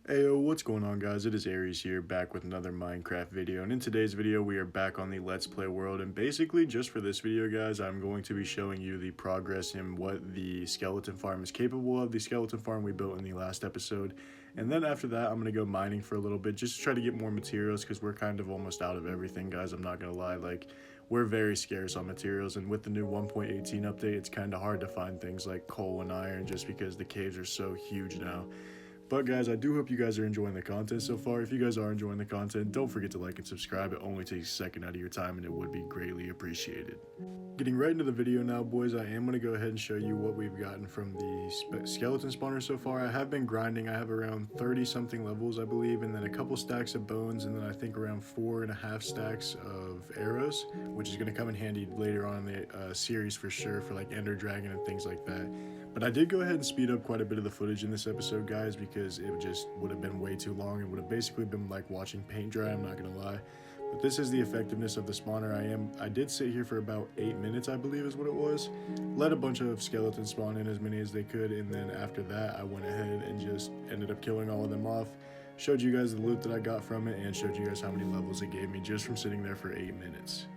Heyo, what's going on guys? It is Aries here, back with another Minecraft video, and in today's video we are back on the Let's Play world, and basically just for this video guys, I'm going to be showing you the progress in what the skeleton farm is capable of, the skeleton farm we built in the last episode, and then after that I'm going to go mining for a little bit just to try to get more materials because we're kind of almost out of everything guys, I'm not going to lie, we're very scarce on materials, and with the new 1.18 update it's kind of hard to find things like coal and iron just because the caves are so huge now. But guys, I do hope you guys are enjoying the content so far. If you guys are enjoying the content, don't forget to like and subscribe. It only takes a second out of your time and it would be greatly appreciated. Getting right into the video now, boys, I am going to go ahead and show you what we've gotten from the skeleton spawner so far. I have been grinding. I have around 30 something levels, I believe, and then a couple stacks of bones, and then I think around 4.5 stacks of arrows, which is going to come in handy later on in the series for sure for like Ender Dragon and things like that. But I did go ahead and speed up quite a bit of the footage in this episode, guys, because it just would have been way too long. It would have basically been like watching paint dry, I'm not going to lie. But this is the effectiveness of the spawner. I did sit here for about 8 minutes, I believe is what it was. Let a bunch of skeletons spawn in, as many as they could, and then after that I went ahead and just ended up killing all of them off. Showed you guys the loot that I got from it, and showed you guys how many levels it gave me just from sitting there for 8 minutes.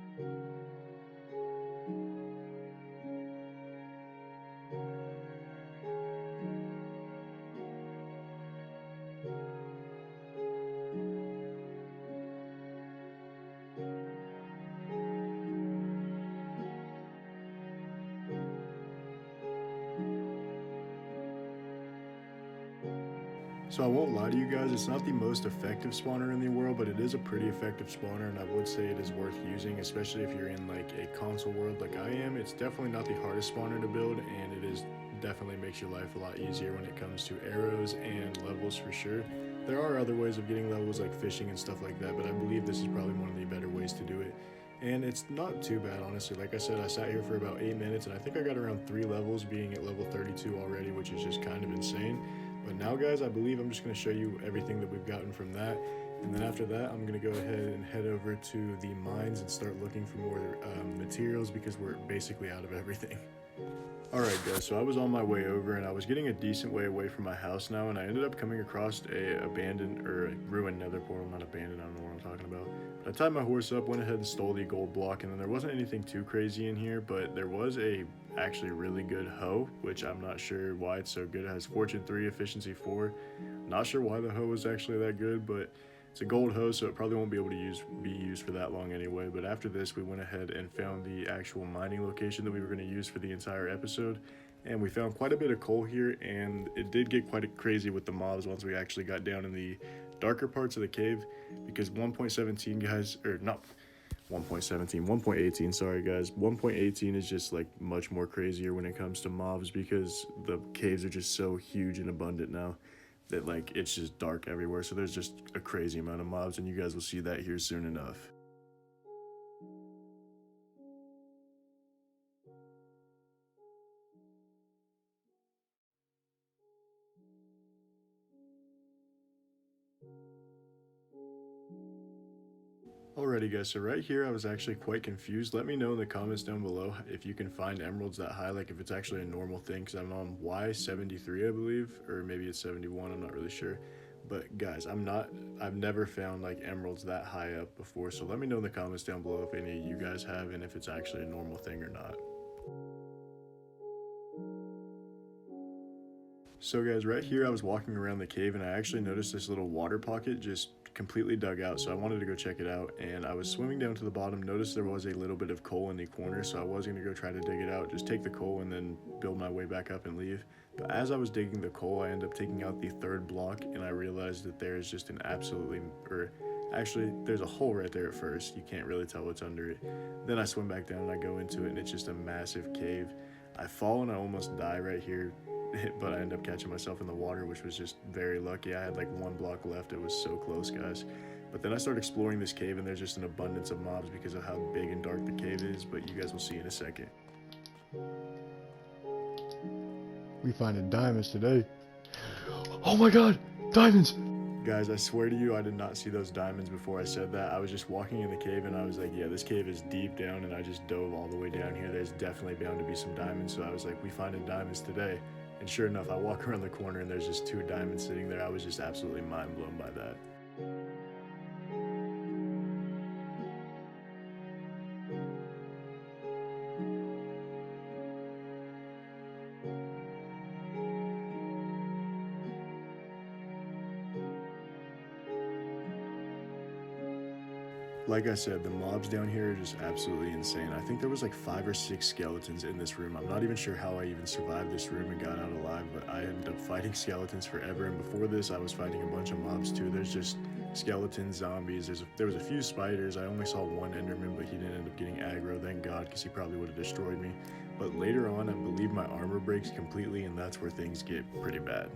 So I won't lie to you guys, it's not the most effective spawner in the world, but it is a pretty effective spawner, and I would say it is worth using, especially if you're in like a console world like I am. It's definitely not the hardest spawner to build, and it is definitely makes your life a lot easier when it comes to arrows and levels for sure. There are other ways of getting levels like fishing and stuff like that, but I believe this is probably one of the better ways to do it. And it's not too bad, honestly. Like I said, I sat here for about 8 minutes, and I think I got around 3 levels, being at level 32 already, which is just kind of insane. But now guys, I believe I'm just going to show you everything that we've gotten from that, and then after that I'm going to go ahead and head over to the mines and start looking for more materials because we're basically out of everything. Alright guys, so I was on my way over and I was getting a decent way away from my house now, and I ended up coming across a abandoned or a ruined nether portal. Not abandoned, I don't know what I'm talking about. But I tied my horse up, went ahead and stole the gold block, and then there wasn't anything too crazy in here, but there was a actually really good hoe, which I'm not sure why it's so good. It has fortune 3, efficiency 4. Not sure why the hoe was actually that good, but it's a gold hoe, so it probably won't be able to be used for that long anyway. But after this, we went ahead and found the actual mining location that we were going to use for the entire episode. And we found quite a bit of coal here, and it did get quite crazy with the mobs once we actually got down in the darker parts of the cave, because 1.17 guys, or not 1.17, 1.18, sorry guys, 1.18 is just like much more crazier when it comes to mobs because the caves are just so huge and abundant now that like it's just dark everywhere, so there's just a crazy amount of mobs, and you guys will see that here soon enough. Alrighty guys, so right here I was actually quite confused. Let me know in the comments down below if you can find emeralds that high, like if it's actually a normal thing, because I'm on Y73 I believe, or maybe it's 71, I'm not really sure. But guys, I've never found like emeralds that high up before, so let me know in the comments down below if any of you guys have and if it's actually a normal thing or not. So guys, right here I was walking around the cave and I actually noticed this little water pocket just completely dug out, so I wanted to go check it out, and I was swimming down to the bottom, noticed there was a little bit of coal in the corner, so I was going to go try to dig it out, just take the coal and then build my way back up and leave. But as I was digging the coal, I ended up taking out the third block, and I realized that there is just an absolutely, or actually there's a hole right there at first, you can't really tell what's under it. Then I swim back down and I go into it, and it's just a massive cave. I fall and I almost die right here, but I ended up catching myself in the water, which was just very lucky. I had like 1 block left. It was so close, guys. But then I started exploring this cave, and there's just an abundance of mobs because of how big and dark the cave is, but you guys will see in a second. We finding diamonds today. Oh my god, diamonds! Guys, I swear to you, I did not see those diamonds before I said that. I was just walking in the cave and I was like, yeah, this cave is deep down, and I just dove all the way down here. There's definitely bound to be some diamonds, so I was like, we finding diamonds today. And sure enough, I walk around the corner and there's just 2 diamonds sitting there. I was just absolutely mind blown by that. Like I said, the mobs down here are just absolutely insane. I think there was like 5 or 6 skeletons in this room. I'm not even sure how I even survived this room and got out alive, but I ended up fighting skeletons forever. And before this, I was fighting a bunch of mobs too. There's just skeletons, zombies. There was a few spiders. I only saw one enderman, but he didn't end up getting aggro, thank God, because he probably would have destroyed me. But later on, I believe my armor breaks completely, and that's where things get pretty bad.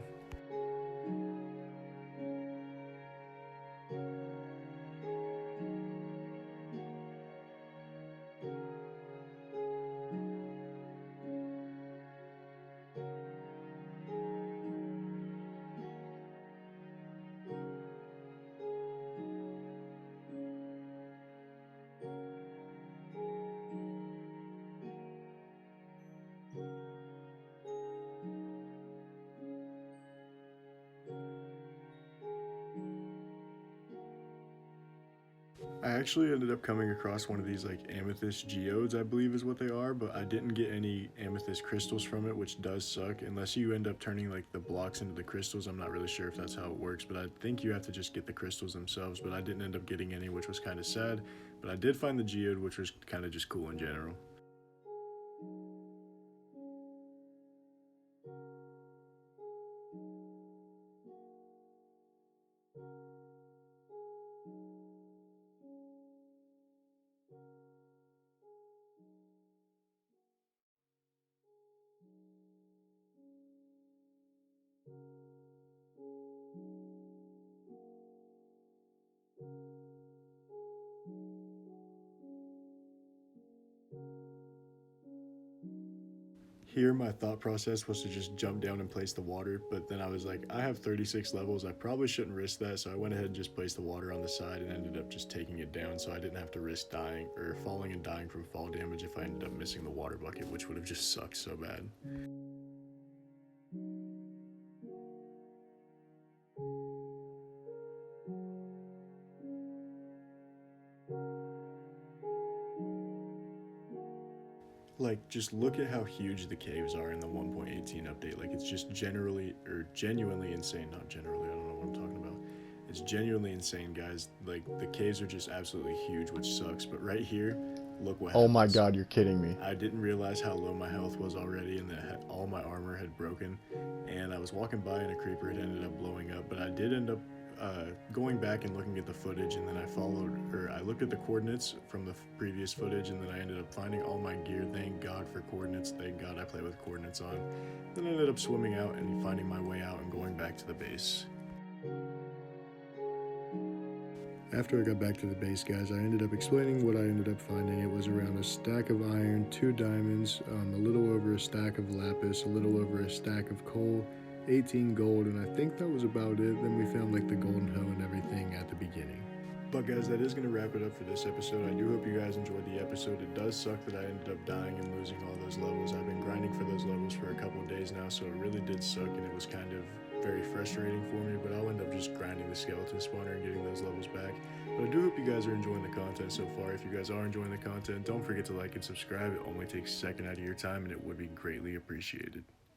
I actually ended up coming across one of these like amethyst geodes, I believe is what they are, but I didn't get any amethyst crystals from it, which does suck. Unless you end up turning like the blocks into the crystals, I'm not really sure if that's how it works, but I think you have to just get the crystals themselves, but I didn't end up getting any, which was kind of sad. But I did find the geode, which was kind of just cool in general. Here, my thought process was to just jump down and place the water, but then I was like, I have 36 levels, I probably shouldn't risk that, so I went ahead and just placed the water on the side and ended up just taking it down, so I didn't have to risk dying, or falling and dying from fall damage if I ended up missing the water bucket, which would have just sucked so bad. Like, just look at how huge the caves are in the 1.18 update. Like, it's just generally, or genuinely insane. Not generally, I don't know what I'm talking about. It's genuinely insane, guys. Like, the caves are just absolutely huge, which sucks. But right here, look what Oh happens. my god, you're kidding me. I didn't realize how low my health was already and that all my armor had broken. And I was walking by and a creeper had ended up blowing up. But I did end up going back and looking at the footage, and then I looked at the coordinates from the previous footage, and then I ended up finding all my gear. Thank God for coordinates. Thank God I play with coordinates on. Then I ended up swimming out and finding my way out and going back to the base. After I got back to the base, guys, I ended up explaining what I ended up finding. It was around a stack of iron, 2 diamonds, a little over a stack of lapis, a little over a stack of coal, 18 gold, and I think that was about it. Then we found like the golden hoe and everything at the beginning. But guys, that is going to wrap it up for this episode. I do hope you guys enjoyed the episode. It does suck that I ended up dying and losing all those levels. I've been grinding for those levels for a couple of days now, so it really did suck, and it was kind of very frustrating for me, but I'll end up just grinding the skeleton spawner and getting those levels back. But I do hope you guys are enjoying the content so far. If you guys are enjoying the content, don't forget to like and subscribe. It only takes a second out of your time, and it would be greatly appreciated.